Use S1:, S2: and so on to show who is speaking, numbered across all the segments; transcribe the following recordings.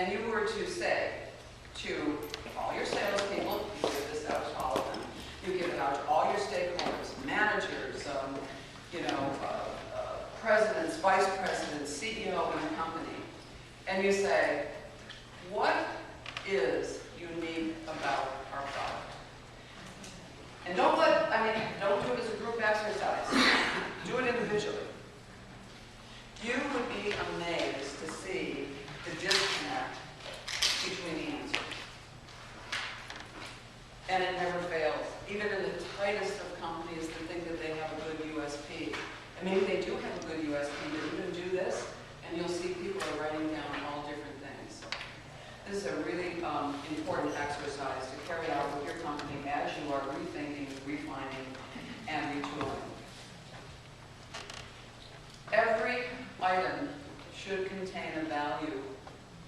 S1: and you were to say to all your salespeople, you give this out to all of them, you give it out to all your stakeholders, managers, presidents, vice presidents, CEO in the company, and you say, what is unique about our product? And don't do it as a group exercise. Do it individually. You would be amazed to see the disconnect between the answers. And it never fails. Even in the tightest of companies that think that they have a good USP. And maybe they do have a good USP, but even do this, and you'll see people are writing down all different things. This is a really important exercise to carry out with your company as you are rethinking, refining, and retooling. Every item should contain a value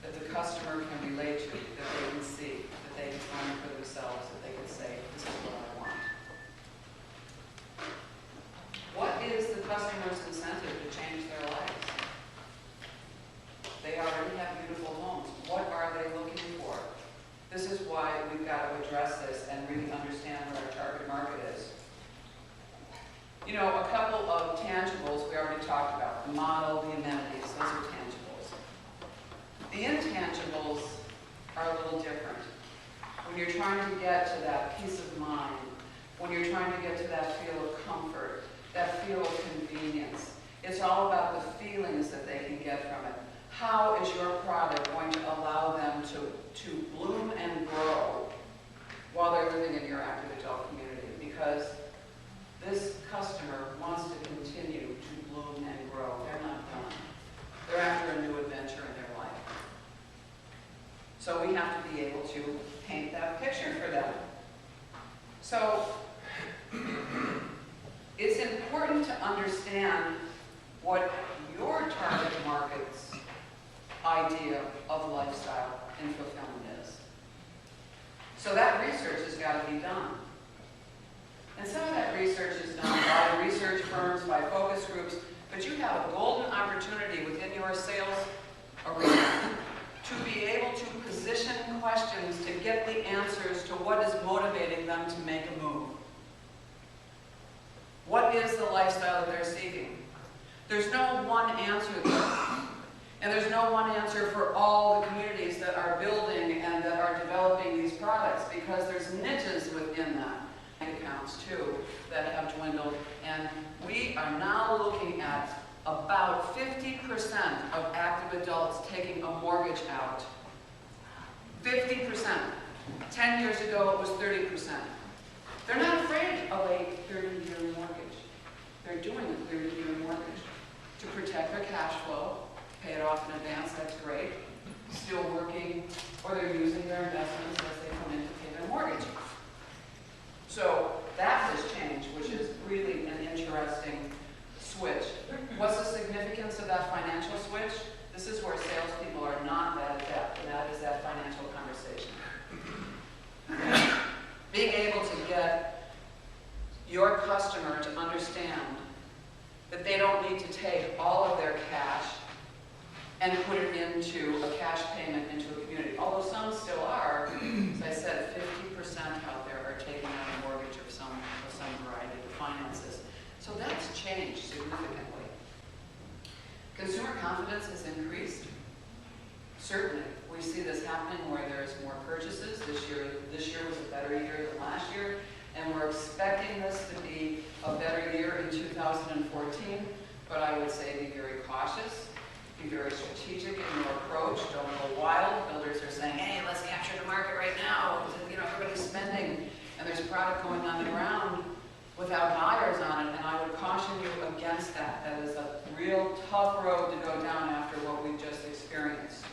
S1: that the customer can relate to, that they can see, that they can find for themselves, that they can say, this is what I want. What is the customer's incentive to change their lives? They already have beautiful homes. What are they looking for? This is why we've got to address this and really understand what our target market is. You know, a couple of tangibles we already talked about. The model, the amenities, those are tangibles. The intangibles are a little different. When you're trying to get to that peace of mind, when you're trying to get to that feel of comfort, that feel of convenience, it's all about the feelings that they can get from it. How is your product going to allow them to bloom and grow while they're living in your active adult community? Because this customer wants to continue to bloom and grow. They're not done. They're after a new adventure in their life. So we have to be able to paint that picture for them. So it's important to understand what your target market's idea of lifestyle and fulfillment is. So that research has got to be done. And some of that research is done by research firms, by focus groups, but you have a golden opportunity within your sales arena to be able to position questions to get the answers to what is motivating them to make a move. What is the lifestyle that they're seeking? There's no one answer there. And there's no one answer for all the communities that are building and that are developing these products, because there's niches within that. Accounts too that have dwindled, and we are now looking at about 50% of active adults taking a mortgage out. 50%. 10 years ago it was 30%. They're not afraid of a 30-year mortgage. They're doing a 30-year mortgage to protect their cash flow, pay it off in advance, that's great. Still working, or they're using their investments as they come in to pay their mortgage. So that has changed, which is really an interesting switch. What's the significance of that financial switch? This is where salespeople are not that adept, and that is that financial conversation. Being able to get your customer to understand that they don't need to take all of their cash and put it into a cash payment into a community. Although some still are, as I said, 50% out there are taking out a mortgage of some variety of finances. So that's changed significantly. Consumer confidence has increased. Certainly, we see this happening where there's more purchases. This year was a better year than last year, and we're expecting this to be a better year in 2014. But I would say be very cautious. Be very strategic in your approach. Don't go wild. Builders are saying, hey, let's capture the market right now. You know, everybody's spending, and there's product going on the ground without buyers on it, and I would caution you against that. That is a real tough road to go down after what we've just experienced.